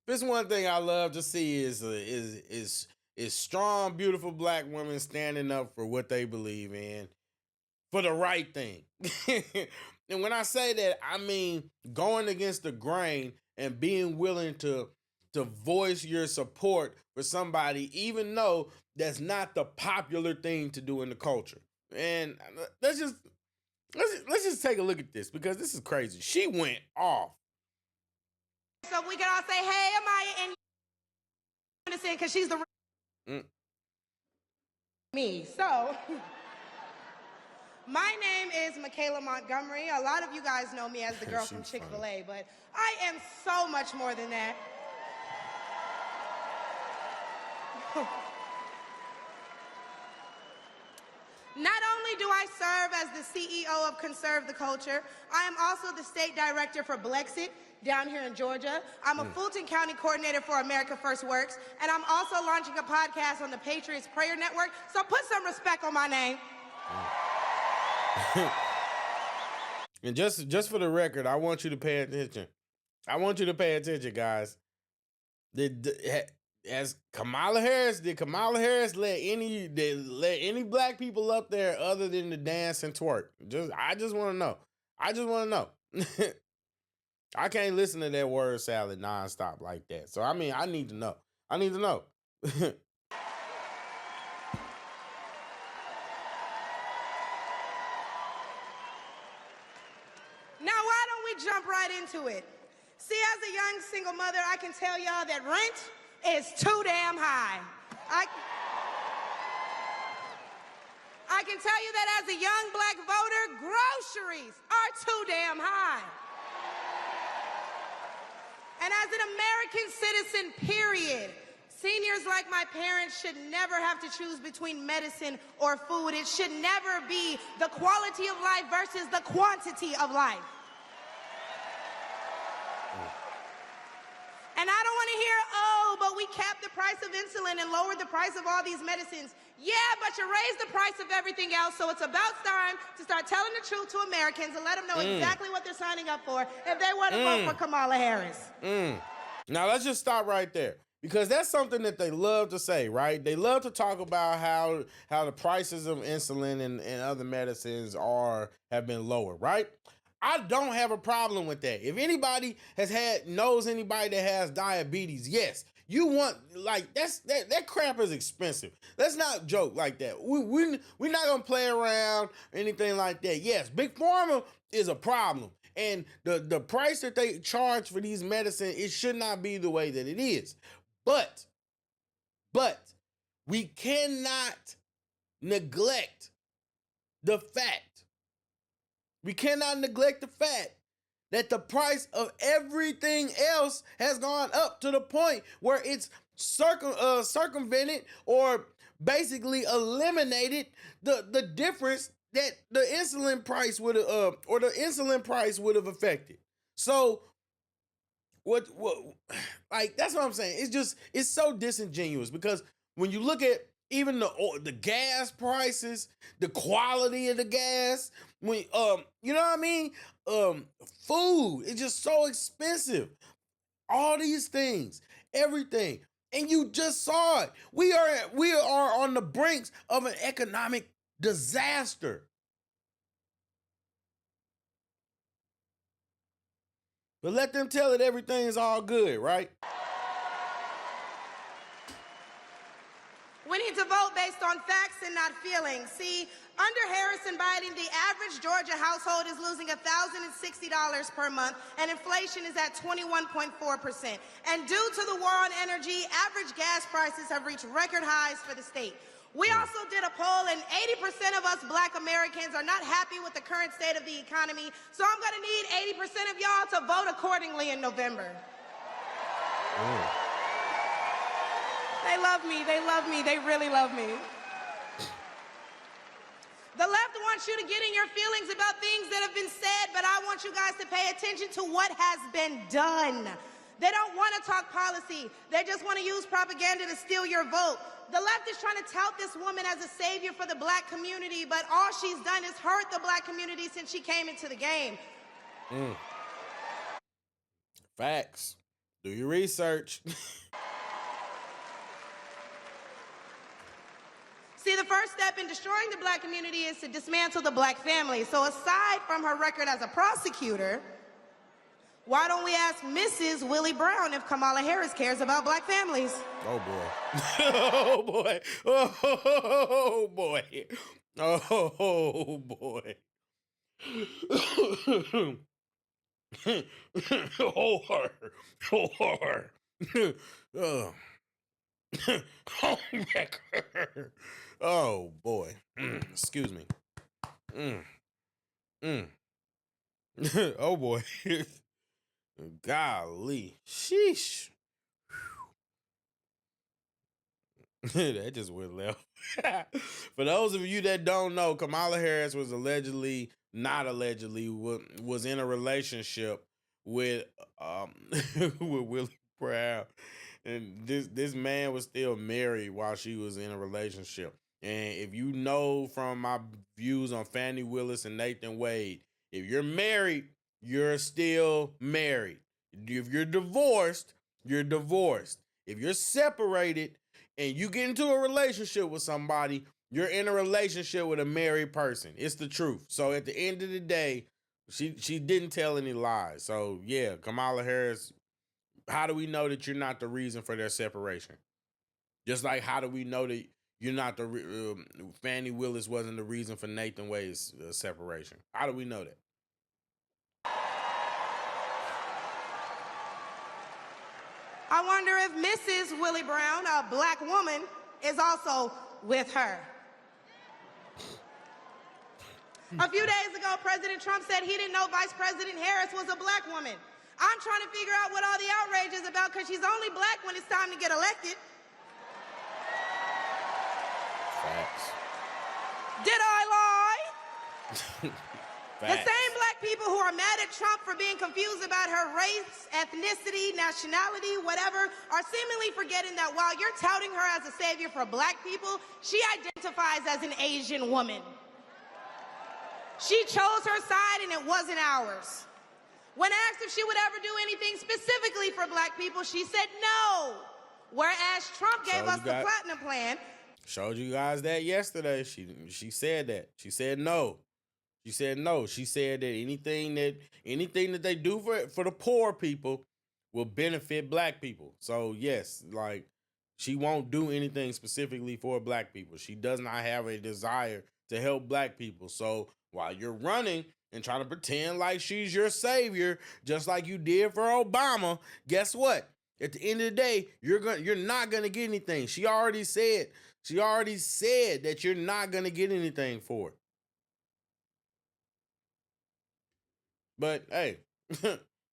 This one thing I love to see is strong, beautiful black women standing up for what they believe in, for the right thing. And when I say that, I mean going against the grain and being willing to voice your support for somebody, even though that's not the popular thing to do in the culture. And let's just take a look at this, because this is crazy. She went off. So we can all say, hey, Amaya, and unison, because she's the me. So my name is Michaela Montgomery. A lot of you guys know me as the girl from Chick-fil-A, but I am so much more than that. Not only do I serve as the CEO of Conserve the Culture, I am also the state director for Blexit down here in Georgia. I'm a Fulton County coordinator for America First Works, and I'm also launching a podcast on the Patriots Prayer Network, so put some respect on my name. And just for the record, I want you to pay attention. I want you to pay attention, guys. As Kamala Harris, did Kamala Harris let any black people up there other than the dance and twerk? I just want to know. I just want to know. I can't listen to that word salad nonstop like that. So I mean, I need to know. I need to know. Now, why don't we jump right into it? See, as a young single mother, I can tell y'all that rent is too damn high. I can tell you that as a young black voter, groceries are too damn high. And as an American citizen, period, seniors like my parents should never have to choose between medicine or food. It should never be the quality of life versus the quantity of life. And I don't want to hear, oh, but we capped the price of insulin and lowered the price of all these medicines. Yeah, but you raised the price of everything else, so it's about time to start telling the truth to Americans and let them know exactly what they're signing up for if they want to vote for Kamala Harris. Now, let's just stop right there, because that's something that they love to say, right? They love to talk about how the prices of insulin and other medicines have been lowered, right? I don't have a problem with that. If anybody knows anybody that has diabetes, yes, you want, like, that crap is expensive. Let's not joke like that. We're not gonna play around or anything like that. Yes, Big Pharma is a problem, and the price that they charge for these medicines, it should not be the way that it is. But we cannot neglect the fact. We cannot neglect the fact that the price of everything else has gone up to the point where it's circumvented or basically eliminated the difference that the insulin price would have affected. So what like, that's what I'm saying. It's so disingenuous, because when you look at even the gas prices, the quality of the gas, when you know what I mean? Food is just so expensive. All these things, everything. And you just saw it. We are on the brinks of an economic disaster. But let them tell it everything is all good, right? We need to vote based on facts and not feelings. See, under Harris and Biden, the average Georgia household is losing $1,060 per month, and inflation is at 21.4%. And due to the war on energy, average gas prices have reached record highs for the state. We also did a poll, and 80% of us black Americans are not happy with the current state of the economy, so I'm gonna need 80% of y'all to vote accordingly in November. They love me, they really love me. The left wants you to get in your feelings about things that have been said, but I want you guys to pay attention to what has been done. They don't want to talk policy. They just want to use propaganda to steal your vote. The left is trying to tout this woman as a savior for the black community, but all she's done is hurt the black community since she came into the game. Facts. Do your research. See, the first step in destroying the black community is to dismantle the black family. So aside from her record as a prosecutor, why don't we ask Mrs. Willie Brown if Kamala Harris cares about black families? Oh, boy. Oh, boy. Oh, boy. Oh, boy. Oh, her. Oh, her. Oh. Oh, oh, boy. Excuse me. Oh, boy. Golly. Sheesh. That just went left. For those of you that don't know, Kamala Harris was allegedly, not allegedly, was in a relationship with with Willie Brown, and this man was still married while she was in a relationship. And if you know from my views on Fannie Willis and Nathan Wade, if you're married, you're still married. If you're divorced, you're divorced. If you're separated and you get into a relationship with somebody, you're in a relationship with a married person. It's the truth. So at the end of the day, she didn't tell any lies. So yeah, Kamala Harris, how do we know that you're not the reason for their separation? Just like how do we know that you're not the Fannie Willis wasn't the reason for Nathan Wade's separation? How do we know that? I wonder if Mrs. Willie Brown, a black woman, is also with her. A few days ago, President Trump said he didn't know Vice President Harris was a black woman. I'm trying to figure out what all the outrage is about because she's only black when it's time to get elected. Facts. Did I lie? The same black people who are mad at Trump for being confused about her race, ethnicity, nationality, whatever, are seemingly forgetting that while you're touting her as a savior for black people, she identifies as an Asian woman. She chose her side and it wasn't ours. When asked if she would ever do anything specifically for black people, she said no. Whereas Trump gave us the platinum plan. Showed you guys that yesterday. She said that. She said no. She said no. She said that anything that they do for the poor people will benefit black people. So yes, like she won't do anything specifically for black people. She does not have a desire to help black people. So while you're running and trying to pretend like she's your savior, just like you did for Obama, guess what? At the end of the day, you're not gonna get anything. She already said that you're not gonna get anything for it. But hey,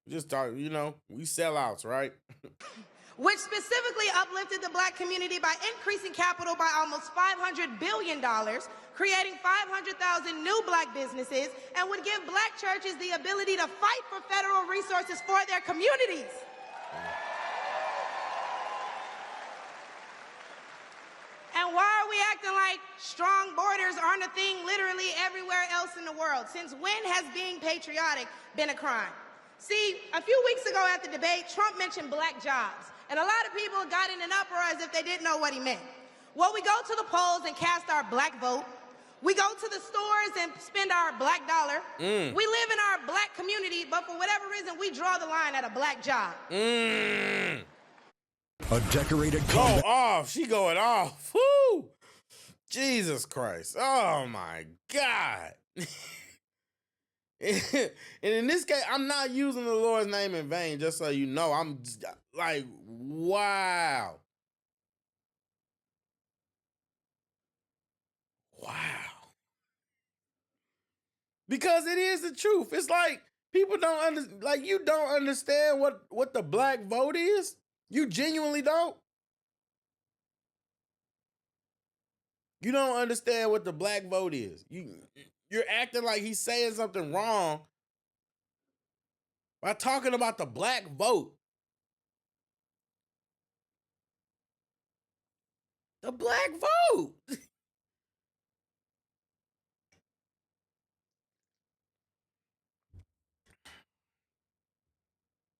just talk, we sellouts, right? Which specifically uplifted the black community by increasing capital by almost $500 billion, creating 500,000 new black businesses, and would give black churches the ability to fight for federal resources for their communities. And why are we acting like strong borders aren't a thing literally everywhere else in the world? Since when has being patriotic been a crime? See, a few weeks ago at the debate, Trump mentioned black jobs. And a lot of people got in an uproar as if they didn't know what he meant. Well, we go to the polls and cast our black vote. We go to the stores and spend our black dollar. We live in our black community, but for whatever reason, we draw the line at a black job. A decorated combat. Go off. She going off. Woo! Jesus Christ. Oh, my God. And in this case, I'm not using the Lord's name in vain, just so you know. I'm like, wow. Wow. Because it is the truth. It's like people you don't understand what the black vote is. You genuinely don't. You don't understand what the black vote is. You're acting like he's saying something wrong by talking about the black vote. The black vote.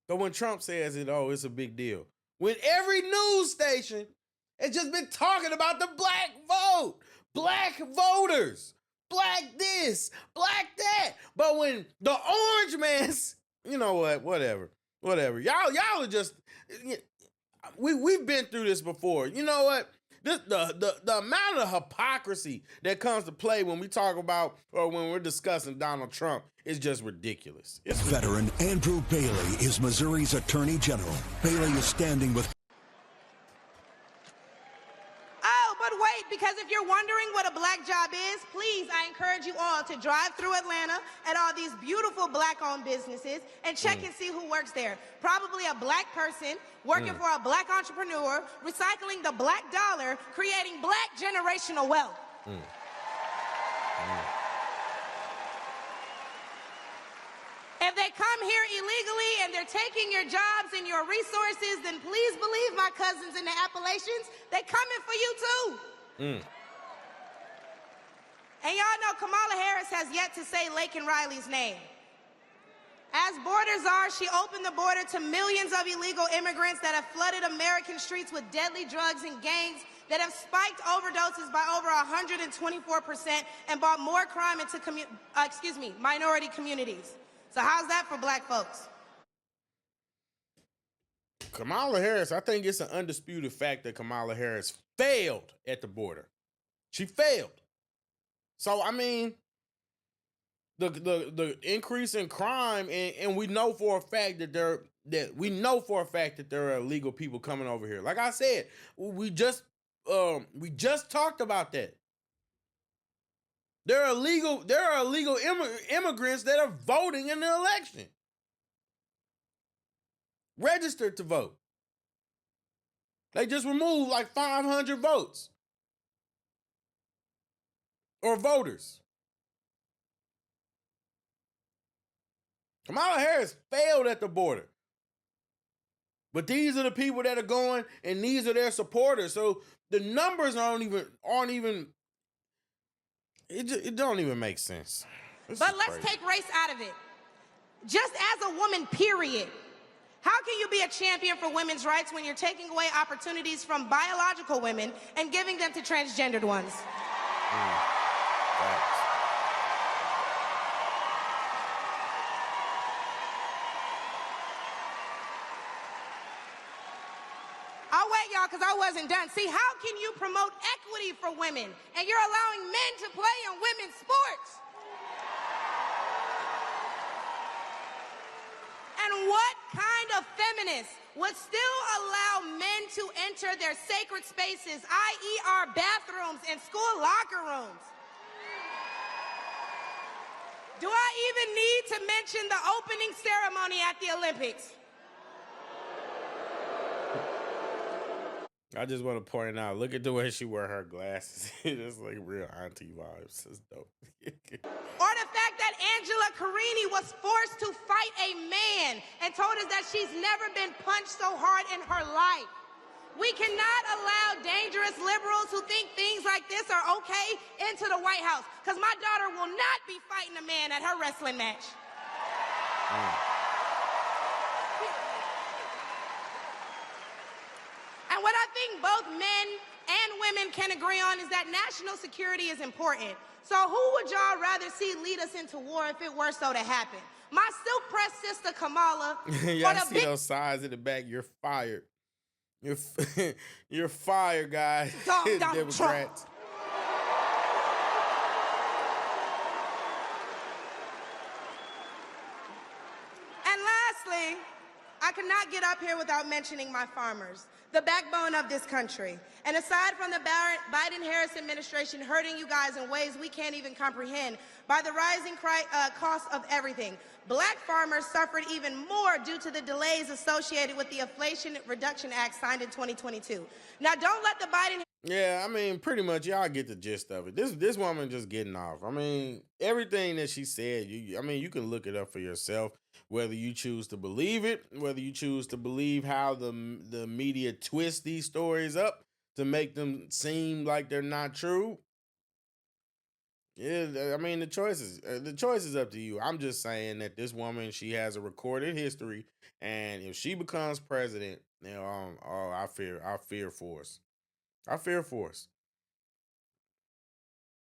So when Trump says it, oh, it's a big deal. When every news station has just been talking about the black vote, black voters, black this, black that. But when the orange man's, you know what, whatever. Y'all are just, we've been through this before. You know what? The amount of hypocrisy that comes to play when we talk about or when we're discussing Donald Trump is just ridiculous. Veteran Andrew Bailey is Missouri's Attorney General. Bailey is standing with... Oh, but wait, because if you're wondering what a black job is, please, I encourage you all to drive through Atlanta at all these beautiful black-owned businesses and check and see who works there. Probably a black person working for a black entrepreneur, recycling the black dollar, creating black generational wealth. If they come here illegally and they're taking your jobs and your resources, then please believe my cousins in the Appalachians, they coming for you too. And y'all know Kamala Harris has yet to say Laken Riley's name. As border czar, she opened the border to millions of illegal immigrants that have flooded American streets with deadly drugs and gangs that have spiked overdoses by over 124% and brought more crime into minority communities. So how's that for black folks? Kamala Harris, I think it's an undisputed fact that Kamala Harris failed at the border. She failed. So, I mean, the increase in crime, and we know for a fact that there are illegal people coming over here. Like I said, we just talked about that. There are illegal immigrants that are voting in the election. Registered to vote. They just removed like 500 votes. Or voters. Kamala Harris failed at the border. But these are the people that are going, and these are their supporters. So the numbers aren't even it don't even make sense. But let's take race out of it. Just as a woman, period. How can you be a champion for women's rights when you're taking away opportunities from biological women and giving them to transgendered ones? I'll wait, y'all, because I wasn't done. See, how can you promote equity for women and you're allowing men to play in women's sports? And what kind of feminist would still allow men to enter their sacred spaces, i.e. our bathrooms and school locker rooms? Do I even need to mention the opening ceremony at the Olympics? I just want to point out, look at the way she wear her glasses. It's like real auntie vibes. It's dope. Or the fact that Angela Carini was forced to fight a man and told us that she's never been punched so hard in her life. We cannot allow dangerous liberals who think things like this are okay into the White House, because my daughter will not be fighting a man at her wrestling match. And what I think both men and women can agree on is that national security is important. So who would y'all rather see lead us into war if it were so to happen? My silk-pressed sister Kamala. Y'all see those signs in the back? You're fired. You're fired, guys. Democrats. And lastly, I cannot get up here without mentioning my farmers, the backbone of this country. And aside from the Biden-Harris administration hurting you guys in ways we can't even comprehend by the rising cost of everything, black farmers suffered even more due to the delays associated with the Inflation Reduction Act signed in 2022. Now, don't let the Biden... Yeah, I mean, pretty much, y'all get the gist of it. This woman just getting off. I mean, everything that she said, you can look it up for yourself, whether you choose to believe it, whether you choose to believe how the media twists these stories up to make them seem like they're not true. Yeah, I mean the choice is up to you. I'm just saying that this woman, she has a recorded history, and if she becomes president, oh, I fear for us. I fear for us.